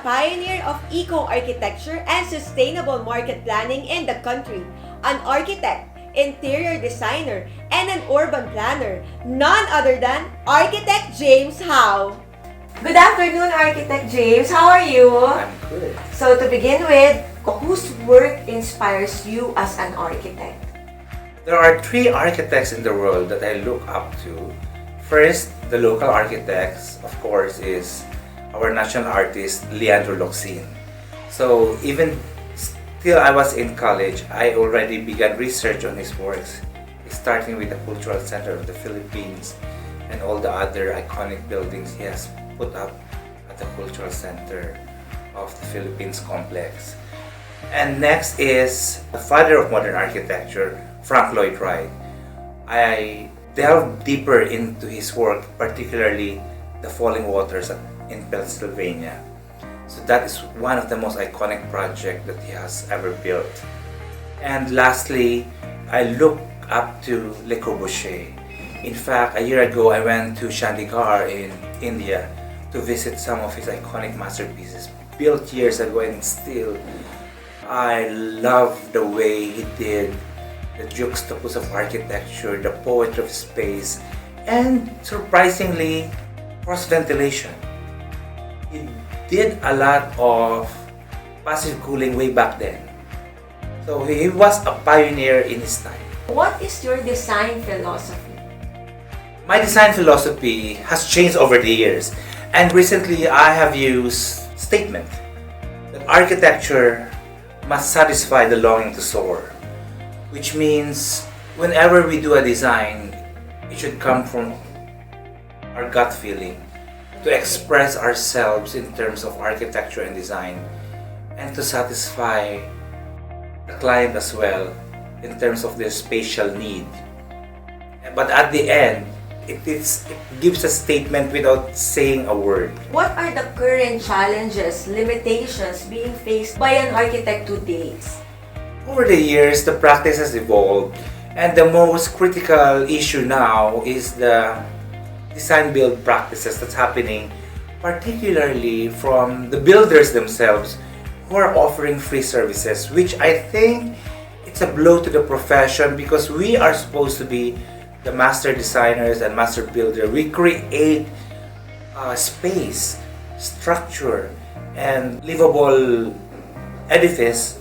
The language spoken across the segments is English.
pioneer of eco-architecture and sustainable market planning in the country, an architect, interior designer, and an urban planner, none other than Architect James Jao. Good afternoon, Architect James. How are you? I'm good. So to begin with, whose work inspires you as an architect? There are three architects in the world that I look up to. First, the local architects, of course, is our national artist, Leandro Daxing. So even still I was in college, I already began research on his works, starting with the Cultural Center of the Philippines and all the other iconic buildings he has put up at the Cultural Center of the Philippines complex. And next is the father of modern architecture, Lloyd Wright. I delved deeper into his work, particularly the Falling Waters in Pennsylvania. So that is one of the most iconic projects that he has ever built. And lastly, I look up to Le Corbusier. In fact, a year ago I went to Chandigarh in India to visit some of his iconic masterpieces built years ago, and still I love the way he did the juxtaposition of architecture, the poetry of space, and surprisingly, cross-ventilation. He did a lot of passive cooling way back then. So he was a pioneer in his time. What is your design philosophy? My design philosophy has changed over the years, and recently I have used statement that architecture must satisfy the longing to soar, which means whenever we do a design, it should come from our gut feeling to express ourselves in terms of architecture and design, and to satisfy the client as well in terms of their spatial need. But at the end, it gives a statement without saying a word. What are the current challenges, limitations being faced by an architect today? Over the years, the practice has evolved, and the most critical issue now is the design-build practices that's happening, particularly from the builders themselves who are offering free services, which I think it's a blow to the profession, because we are supposed to be the master designers and master builder. We create space, structure, and livable edifice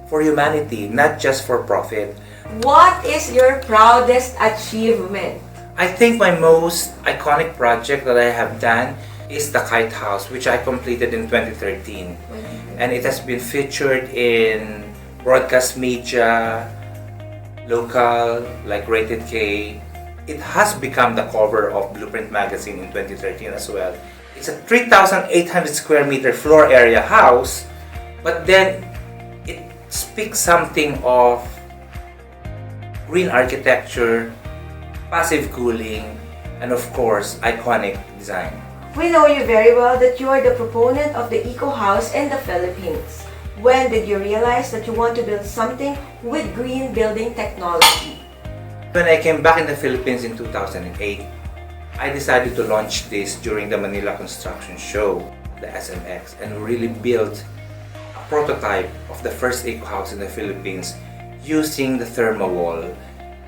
for humanity, not just for profit. What is your proudest achievement? I think my most iconic project that I have done is the Ecohouse, which I completed in 2013. And it has been featured in broadcast media, local, like Rated K. It has become the cover of Blueprint magazine in 2013 as well. It's a 3,800 square meter floor area house, but then it speaks something of green architecture, passive cooling, and of course, iconic design. We know you very well that you are the proponent of the Ecohouse in the Philippines. When did you realize that you want to build something with green building technology? When I came back in the Philippines in 2008, I decided to launch this during the Manila Construction Show, the SMX, and really built a prototype of the first Ecohouse in the Philippines using the thermowall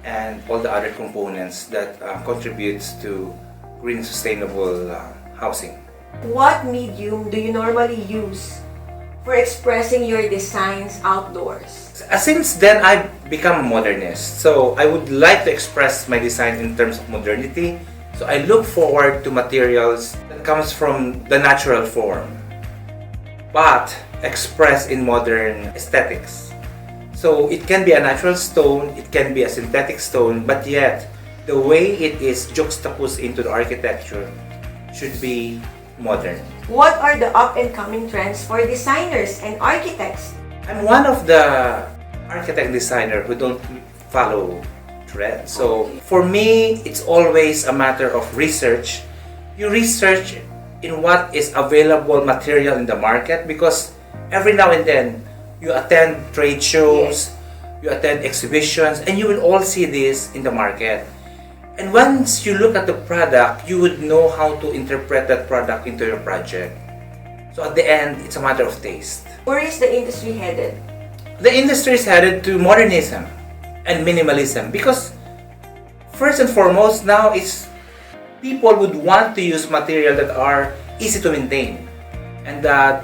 and all the other components that contributes to green sustainable housing. What medium do you normally use for expressing your designs outdoors? Since then, I've become a modernist. So I would like to express my design in terms of modernity. So I look forward to materials that comes from the natural form, but expressed in modern aesthetics. So it can be a natural stone, it can be a synthetic stone, but yet the way it is juxtaposed into the architecture should be modern. What are the up-and-coming trends for designers and architects? I'm one of the architect designer who don't follow trends. So for me, it's always a matter of research. You research in what is available material in the market, because every now and then you attend trade shows, you attend exhibitions, and you will all see this in the market. And once you look at the product, you would know how to interpret that product into your project. So at the end, it's a matter of taste. Where is the industry headed? The industry is headed to modernism and minimalism because first and foremost now is people would want to use material that are easy to maintain and that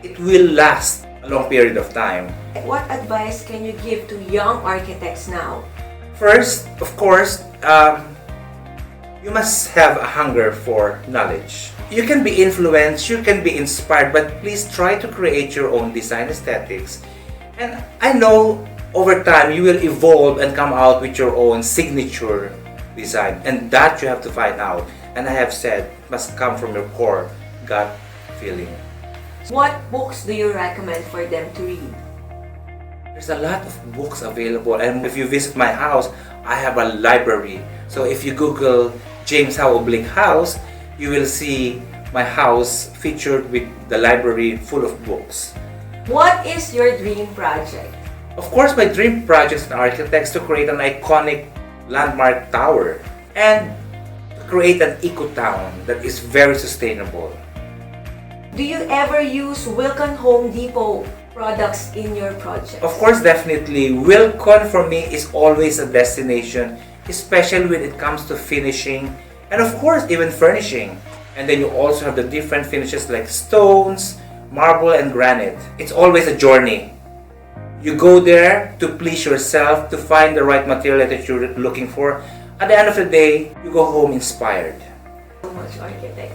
it will last a long period of time. What advice can you give to young architects now? First, of course, you must have a hunger for knowledge. You can be influenced, you can be inspired, but please try to create your own design aesthetics. And I know over time you will evolve and come out with your own signature design, and that you have to find out. And I have said it must come from your core gut feeling. What books do you recommend for them to read? There's a lot of books available, and if you visit my house, I have a library. So if you Google Jao EP.04, you will see my house featured with the library full of books. What is your dream project? Of course, my dream project as an architect is to create an iconic landmark tower and to create an eco-town that is very sustainable. Do you ever use Wilcon Home Depot products in your project? Of course, definitely. Wilcon for me is always a destination, especially when it comes to finishing and of course even furnishing. And then you also have the different finishes like stones, marble and granite. It's always a journey. You go there to please yourself, to find the right material that you're looking for. At the end of the day, you go home inspired. So much, architect.